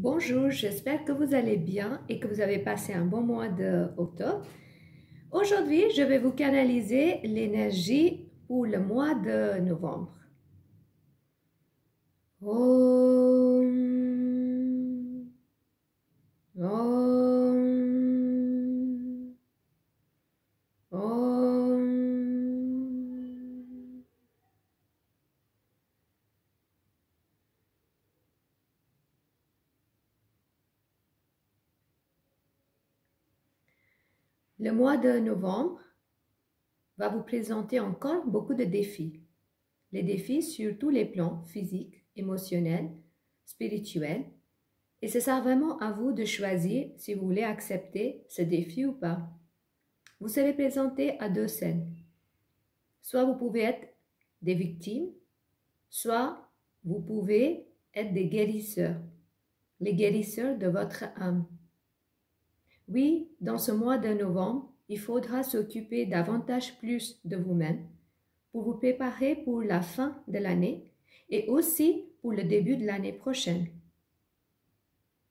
Bonjour, j'espère que vous allez bien et que vous avez passé un bon mois d'octobre. Aujourd'hui, je vais vous canaliser l'énergie pour le mois de novembre. Om, Om, Om. Le mois de novembre va vous présenter encore beaucoup de défis. Les défis sur tous les plans physiques, émotionnels, spirituels. Et ce sera vraiment à vous de choisir si vous voulez accepter ce défi ou pas. Vous serez présenté à deux scènes. Soit vous pouvez être des victimes, soit vous pouvez être des guérisseurs, les guérisseurs de votre âme. Oui, dans ce mois de novembre, il faudra s'occuper davantage plus de vous-même pour vous préparer pour la fin de l'année et aussi pour le début de l'année prochaine.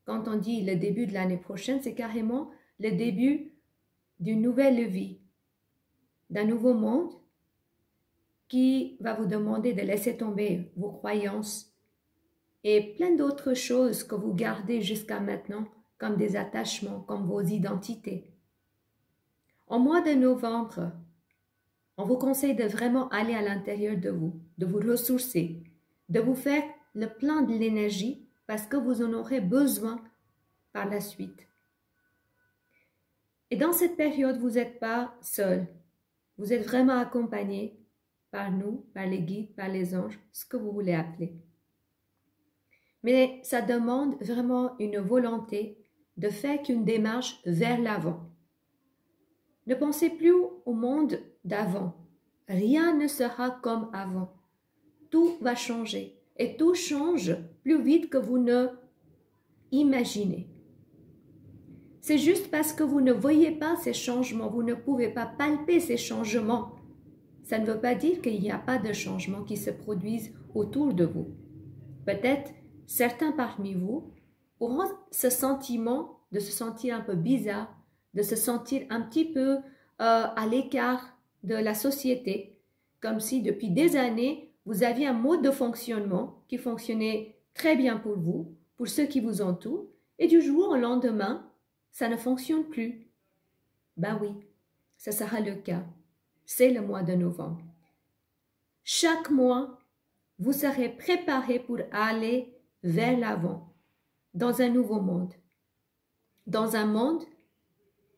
Quand on dit le début de l'année prochaine, c'est carrément le début d'une nouvelle vie, d'un nouveau monde qui va vous demander de laisser tomber vos croyances et plein d'autres choses que vous gardez jusqu'à maintenant comme des attachements, comme vos identités. En mois de novembre, on vous conseille de vraiment aller à l'intérieur de vous ressourcer, de vous faire le plein de l'énergie parce que vous en aurez besoin par la suite. Et dans cette période, vous n'êtes pas seul. Vous êtes vraiment accompagné par nous, par les guides, par les anges, ce que vous voulez appeler. Mais ça demande vraiment une volonté de faire qu'une démarche vers l'avant. Ne pensez plus au monde d'avant. Rien ne sera comme avant. Tout va changer. Et tout change plus vite que vous ne imaginez. C'est juste parce que vous ne voyez pas ces changements, vous ne pouvez pas palper ces changements. Ça ne veut pas dire qu'il n'y a pas de changements qui se produisent autour de vous. Peut-être certains parmi vous auront ce sentiment de se sentir un peu bizarre, de se sentir un petit peu à l'écart de la société, comme si depuis des années, vous aviez un mode de fonctionnement qui fonctionnait très bien pour vous, pour ceux qui vous entourent, et du jour au lendemain, ça ne fonctionne plus. Ben oui, ça sera le cas. C'est le mois de novembre. Chaque mois, vous serez préparé pour aller vers l'avant, dans un nouveau monde, dans un monde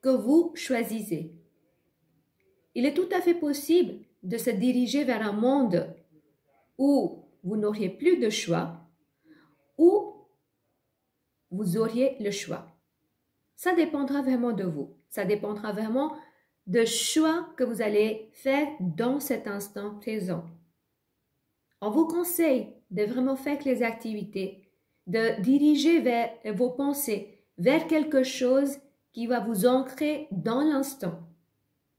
que vous choisissez. Il est tout à fait possible de se diriger vers un monde où vous n'auriez plus de choix, ou vous auriez le choix. Ça dépendra vraiment de vous. Ça dépendra vraiment de choix que vous allez faire dans cet instant présent. On vous conseille de vraiment faire les activités, de diriger vers vos pensées, vers quelque chose qui va vous ancrer dans l'instant.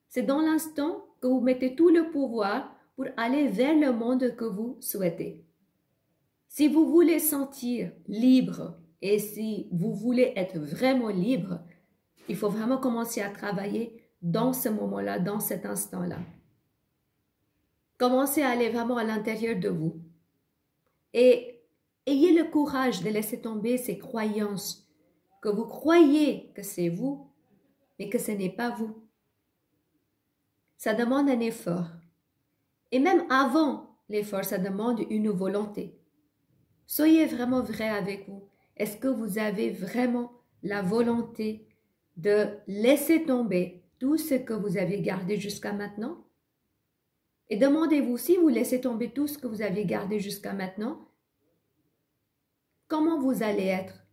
C'est dans l'instant que vous mettez tout le pouvoir pour aller vers le monde que vous souhaitez. Si vous voulez sentir libre et si vous voulez être vraiment libre, il faut vraiment commencer à travailler dans ce moment-là, dans cet instant-là. Commencez à aller vraiment à l'intérieur de vous. Et ayez le courage de laisser tomber ces croyances, que vous croyez que c'est vous, mais que ce n'est pas vous. Ça demande un effort. Et même avant l'effort, ça demande une volonté. Soyez vraiment vrai avec vous. Est-ce que vous avez vraiment la volonté de laisser tomber tout ce que vous avez gardé jusqu'à maintenant? Et demandez-vous, si vous laissez tomber tout ce que vous avez gardé jusqu'à maintenant, comment vous allez être?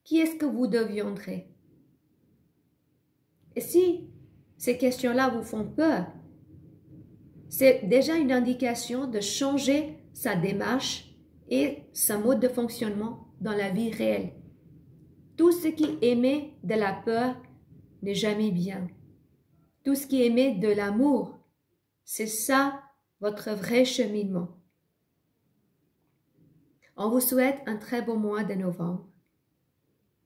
Qui est-ce que vous deviendrez? Et si ces questions-là vous font peur, c'est déjà une indication de changer sa démarche et son mode de fonctionnement dans la vie réelle. Tout ce qui émet de la peur n'est jamais bien. Tout ce qui émet de l'amour, c'est ça votre vrai cheminement. On vous souhaite un très beau mois de novembre.